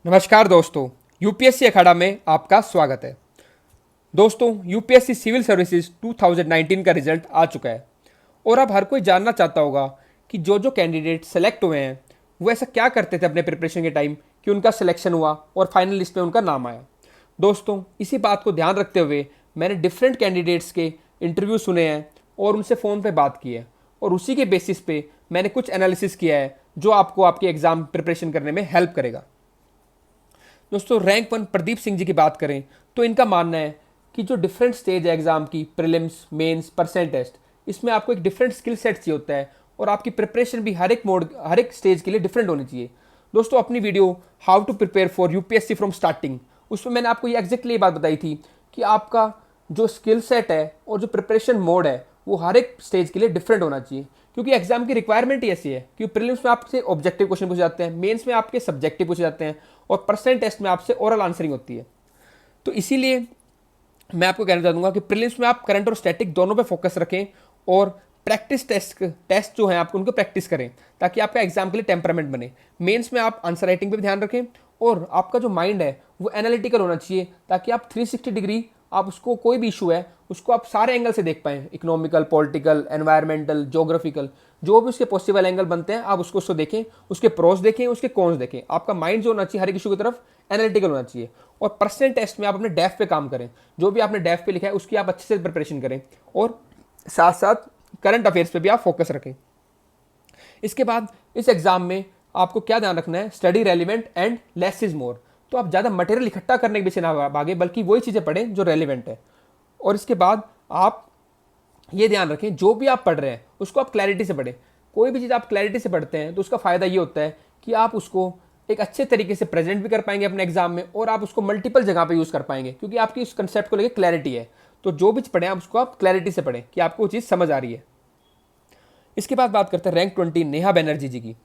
नमस्कार दोस्तों, यूपीएससी अखाड़ा में आपका स्वागत है। दोस्तों, यूपीएससी सिविल सर्विसेज 2019 का रिजल्ट आ चुका है और अब हर कोई जानना चाहता होगा कि जो जो कैंडिडेट सेलेक्ट हुए हैं वो ऐसा क्या करते थे अपने प्रिपरेशन के टाइम कि उनका सिलेक्शन हुआ और फाइनल लिस्ट में उनका नाम आया। दोस्तों, इसी बात को ध्यान रखते हुए मैंने डिफरेंट कैंडिडेट्स के इंटरव्यू सुने हैं और उनसे फ़ोन पे बात की है और उसी के बेसिस पे मैंने कुछ एनालिसिस किया है जो आपको आपके एग्ज़ाम प्रिपरेशन करने में हेल्प करेगा। दोस्तों, रैंक वन प्रदीप सिंह जी की बात करें तो इनका मानना है कि जो डिफरेंट स्टेज है एग्जाम की, प्रीलिम्स, मेंस, परसेंट टेस्ट, इसमें आपको एक डिफरेंट स्किल सेट चाहिए होता है और आपकी प्रिपरेशन भी हर एक मोड, हर एक स्टेज के लिए डिफरेंट होनी चाहिए। दोस्तों, अपनी video how to prepare for UPSC from starting, उसमें मैंने आपको ये एग्जैक्टली ये बात बताई थी कि आपका जो स्किल सेट है और जो प्रिपरेशन मोड है वो हर एक स्टेज के लिए डिफरेंट होना चाहिए, क्योंकि एग्जाम की रिक्वायरमेंट ही ऐसी है कि प्रीलिम्स में आपसे ऑब्जेक्टिव क्वेश्चन पूछे जाते हैं, मेंस में आपके सब्जेक्टिव पूछे जाते हैं और परसेंट टेस्ट में आपसे ओरल आंसरिंग होती है। तो इसीलिए मैं आपको कहना चाहूँगा कि प्रीलिम्स में आप करंट और स्टैटिक दोनों पे फोकस रखें और प्रैक्टिस टेस्ट जो हैं आपको उनको प्रैक्टिस करें ताकि आपका एग्जाम के लिए टेम्परामेंट बने। मेंस में आप आंसर राइटिंग पे भी ध्यान रखें और आपका जो माइंड है वो एनालिटिकल होना चाहिए ताकि आप 360 डिग्री आप उसको, कोई भी इशू है उसको आप सारे एंगल से देख पाएँ, इकोनॉमिकल, पॉलिटिकल, एनवायरमेंटल, जोग्राफिकल, जो भी उसके पॉसिबल एंगल बनते हैं आप उसको देखें, उसके प्रोस देखें, उसके कॉन्स देखें। आपका माइंड जो होना चाहिए हर एक इशू की तरफ एनालिटिकल होना चाहिए और परसेंट टेस्ट में आप अपने डेफ पे काम करें, जो भी आपने डेफ पे लिखा है उसकी आप अच्छे से प्रिपरेशन करें और साथ साथ करंट अफेयर्स पे भी आप फोकस रखें। इसके बाद इस एग्जाम में आपको क्या ध्यान रखना है, study relevant and less is more. तो आप ज़्यादा मटेरियल इकट्ठा करने के पीछे ना भागे बल्कि वही चीज़ें पढ़ें जो रेलिवेंट है। और इसके बाद आप ये ध्यान रखें जो भी आप पढ़ रहे हैं उसको आप क्लैरिटी से पढ़ें। कोई भी चीज़ आप क्लैरिटी से पढ़ते हैं तो उसका फ़ायदा ये होता है कि आप उसको एक अच्छे तरीके से प्रेजेंट भी कर पाएंगे अपने एग्जाम में और आप उसको मल्टीपल जगह पे यूज़ कर पाएंगे क्योंकि आपकी उस कंसेप्ट को लेकर क्लैरिटी है। तो जो भी पढ़ें आप उसको आप क्लैरिटी से पढ़ें कि आपको वो चीज़ समझ आ रही है। इसके बाद बात करते हैं रैंक 20 नेहा बनर्जी जी की।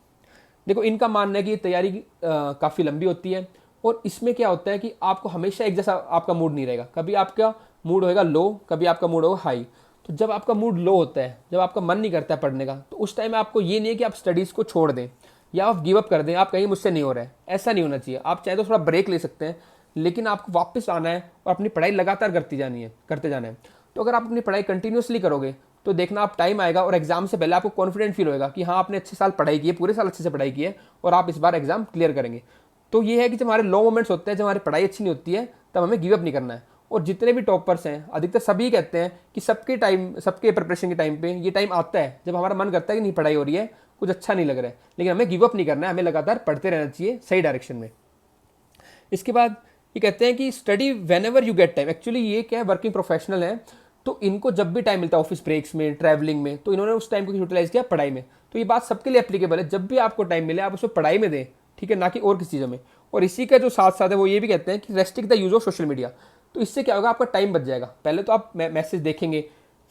देखो, इनका मानना है कि ये तैयारी काफ़ी लंबी होती है और इसमें क्या होता है कि आपको हमेशा एक जैसा आपका मूड नहीं रहेगा। कभी आपका मूड होएगा लो, कभी आपका मूड होगा हाई। तो जब आपका मूड लो होता है, जब आपका मन नहीं करता है पढ़ने का, तो उस टाइम आपको ये नहीं है कि आप स्टडीज़ को छोड़ दें या आप गिव अप कर दें, आप कहीं मुझसे नहीं हो रहा है, ऐसा नहीं होना चाहिए। आप चाहे तो थोड़ा ब्रेक ले सकते हैं लेकिन आपको वापस आना है और अपनी पढ़ाई लगातार करते जाना है। तो अगर आप अपनी पढ़ाई कंटिन्यूसली करोगे तो देखना आप टाइम आएगा और एग्जाम से पहले आपको कॉन्फिडेंट फील होएगा कि हाँ, आपने अच्छे साल पढ़ाई की है, पूरे साल अच्छे से पढ़ाई की है और आप इस बार एग्जाम क्लियर करेंगे। तो ये है कि जब हमारे लो मोमेंट्स होते हैं, जब हमारी पढ़ाई अच्छी नहीं होती है, तब हमें गिव अप नहीं करना है। और जितने भी टॉपर्स हैं अधिकतर सभी कहते हैं कि सबके प्रिपरेशन के टाइम पे ये टाइम आता है जब हमारा मन करता है कि नहीं, पढ़ाई हो रही है, कुछ अच्छा नहीं लग रहा है, लेकिन हमें गिव अप नहीं करना है, हमें लगातार पढ़ते रहना चाहिए सही डायरेक्शन में। इसके बाद ये कहते हैं कि study when ever you get time. Actually ये क्या है, वर्किंग प्रोफेशनल है तो इनको जब भी टाइम मिलता है ऑफिस ब्रेक्स में, ट्रैवलिंग में, तो इन्होंने उस टाइम को यूटिलाइज किया पढ़ाई में। तो ये बात सबके लिए एप्लीकेबल है, जब भी आपको टाइम मिले आप उसको पढ़ाई में दें, ठीक है, ना कि और किसी चीज़ों में। और इसी का जो साथ साथ है वो ये भी कहते हैं कि restrict the use of social media. तो इससे क्या होगा, आपका टाइम बच जाएगा। पहले तो आप मैसेज देखेंगे,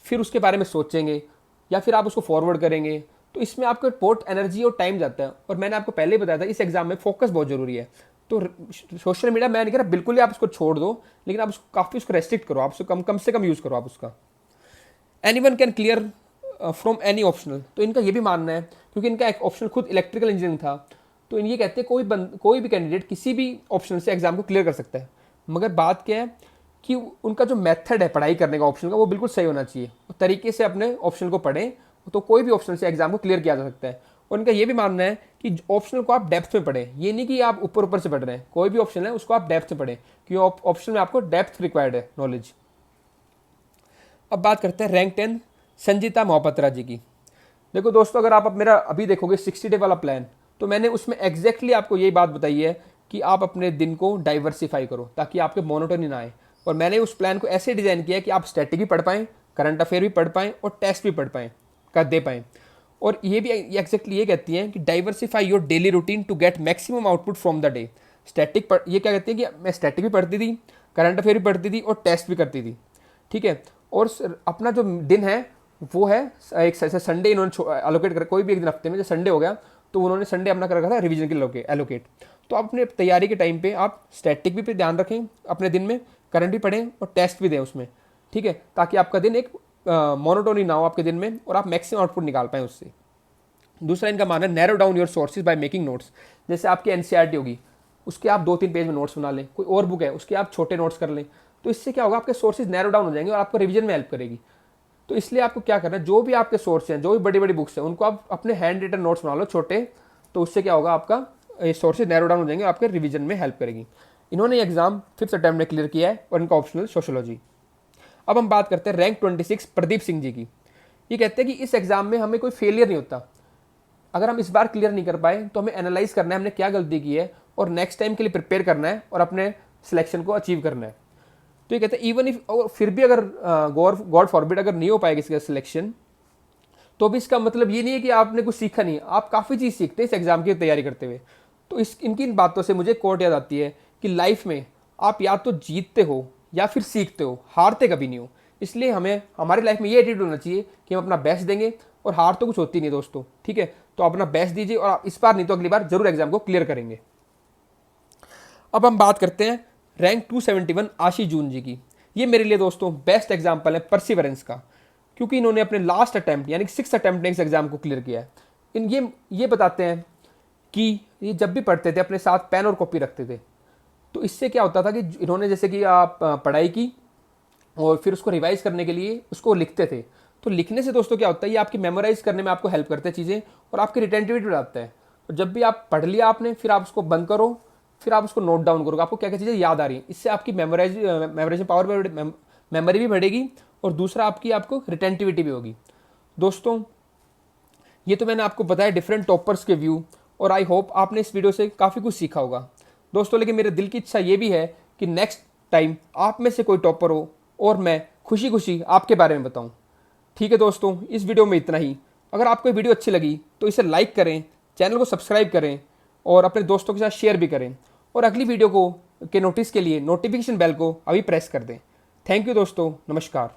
फिर उसके बारे में सोचेंगे या फिर आप उसको फॉरवर्ड करेंगे, तो इसमें आपका बहुत एनर्जी और टाइम जाता है। और मैंने आपको पहले ही बताया था इस एग्जाम में फोकस बहुत जरूरी है। तो सोशल मीडिया मैं नहीं कह रहा बिल्कुल ही आप उसको छोड़ दो, लेकिन आप उसको काफ़ी उसको रेस्ट्रिक्ट करो, आप उसको कम से कम यूज़ करो आप उसका। Any one can clear from any optional. तो इनका ये भी मानना है, क्योंकि इनका एक ऑप्शनल खुद इलेक्ट्रिकल इंजीनियरिंग था, तो ये कहते हैं कोई भी कैंडिडेट किसी भी ऑप्शन से एग्जाम को क्लियर कर सकता है। मगर बात क्या है कि उनका जो मेथड है पढ़ाई करने का ऑप्शन का वो बिल्कुल सही होना चाहिए, और तरीके से अपने ऑप्शन को पढ़ें तो कोई भी ऑप्शन से एग्जाम को क्लियर किया जा सकता है। और उनका ये भी मानना है कि ऑप्शनल को आप डेप्थ में पढ़ें, ये नहीं कि आप ऊपर ऊपर से पढ़ रहे हैं। कोई भी ऑप्शन है उसको आप डेप्थ में पढ़ें क्योंकि ऑप्शन में आपको डेप्थ रिक्वायर्ड है, नॉलेज। अब बात करते हैं रैंक 10 संजीता मोहपत्रा जी की। देखो दोस्तों, अगर आप अब मेरा अभी देखोगे 60 डे वाला प्लान, तो मैंने उसमें एग्जैक्टली आपको यही बात बताई है कि आप अपने दिन को डाइवर्सिफाई करो ताकि आपके मोनोटोनी ना आए। और मैंने उस प्लान को ऐसे डिज़ाइन किया है कि आप स्टैटिक भी पढ़ पाएँ, करंट अफेयर भी पढ़ पाएँ और टेस्ट भी पढ़ पाएँ, कर दे पाएँ। और ये भी एग्जैक्टली ये कहती हैं कि diversify your daily routine to get maximum output from the day. ये क्या कहती है कि मैं स्टैटिक भी पढ़ती थी, करंट अफेयर भी पढ़ती थी और टेस्ट भी करती थी, ठीक है। और अपना जो दिन है वो है एक संडे इन्होंने एलोकेट कर, कोई भी एक दिन हफ्ते में जैसे संडे हो गया तो उन्होंने संडे अपना कर रखा था रिवीजन के लिए एलोकेट। तो आप अपने तैयारी के टाइम पे आप स्टैटिक भी पे ध्यान रखें अपने दिन में, करंट भी पढ़ें और टेस्ट भी दें उसमें, ठीक है, ताकि आपका दिन एक मोनोटोनी ना हो आपके दिन में और आप मैक्सिमम आउटपुट निकाल पाएँ उससे। दूसरा इनका मानना है narrow down your sources by making notes. जैसे आपकी एनसीईआरटी होगी, उसके आप 2-3 पेज में नोट्स बना लें। कोई और बुक है उसके आप छोटे नोट्स कर लें। तो इससे क्या होगा, आपके सोर्सेज नैरो डाउन हो जाएंगे और आपको रिवीजन में हेल्प करेगी। तो इसलिए आपको क्या करना है, जो भी आपके सोर्स हैं, जो भी बड़ी बड़ी बुक्स हैं, उनको आप अपने हैंड रिटन नोट्स बना लो छोटे। तो उससे क्या होगा, आपका सोर्सेज नैरो डाउन हो जाएंगे और आपके रिवीजन में हेल्प करेगी। इन्होंने एग्जाम 5th अटेम्प्ट में क्लियर किया है और इनका ऑप्शनल सोशोलॉजी। अब हम बात करते हैं रैंक 26 प्रदीप सिंह जी की। ये कहते हैं कि इस एग्जाम में हमें कोई फेलियर नहीं होता। अगर हम इस बार क्लियर नहीं कर पाए तो हमें एनालाइज करना है हमने क्या गलती की है और नेक्स्ट टाइम के लिए प्रिपेयर करना है और अपने सिलेक्शन को अचीव करना है। तो ये कहते हैं इवन इफ, और फिर भी अगर गॉड फॉरबिड अगर नहीं हो पाएगा इसका सिलेक्शन, तो भी इसका मतलब ये नहीं है कि आपने कुछ सीखा नहीं। आप काफ़ी चीज़ सीखते हैं इस एग्जाम की तैयारी करते हुए। तो इनकी इन बातों से मुझे कोट याद आती है कि लाइफ में आप या तो जीतते हो या फिर सीखते हो, हारते कभी नहीं हो। इसलिए हमें हमारी लाइफ में ये एटीट्यूड होना चाहिए कि हम अपना बेस्ट देंगे और हार तो कुछ होती नहीं दोस्तों, ठीक है। तो अपना बेस्ट दीजिए और आप इस बार नहीं तो अगली बार जरूर एग्जाम को क्लियर करेंगे। अब हम बात करते हैं रैंक 271 आशीष जून जी की। ये मेरे लिए दोस्तों बेस्ट एग्जाम्पल है परसिवरेंस का, क्योंकि इन्होंने अपने लास्ट अटैम्प्ट यानी कि 6th अटैम्प्ट में इस एग्जाम को क्लियर किया है। ये बताते हैं कि ये जब भी पढ़ते थे अपने साथ पेन और कॉपी रखते थे। तो इससे क्या होता था कि इन्होंने जैसे कि आप पढ़ाई की और फिर उसको रिवाइज करने के लिए उसको लिखते थे। तो लिखने से दोस्तों क्या होता है, ये आपकी मेमोराइज करने में आपको हेल्प करते हैं चीज़ें और आपकी रिटेंटिविटी बढ़ाता है। तो जब भी आप पढ़ लिया आपने, फिर आप उसको बंद करो, फिर आप उसको नोट डाउन करोगे, आपको क्या क्या चीज़ें याद आ रही हैं। इससे आपकी मेमोराइज पावर, मेमोरी भी बढ़ेगी और दूसरा आपको रिटेंटिविटी भी होगी। दोस्तों ये तो मैंने आपको बताया डिफरेंट टॉपर्स के व्यू, और आई होप आपने इस वीडियो से काफ़ी कुछ सीखा होगा दोस्तों। लेकिन मेरे दिल की इच्छा ये भी है कि नेक्स्ट टाइम आप में से कोई टॉपर हो और मैं खुशी खुशी आपके बारे में बताऊं। ठीक है दोस्तों, इस वीडियो में इतना ही। अगर आपको ये वीडियो अच्छी लगी तो इसे लाइक करें, चैनल को सब्सक्राइब करें और अपने दोस्तों के साथ शेयर भी करें। और अगली वीडियो के नोटिस के लिए नोटिफिकेशन बेल को अभी प्रेस कर दें। थैंक यू दोस्तों, नमस्कार।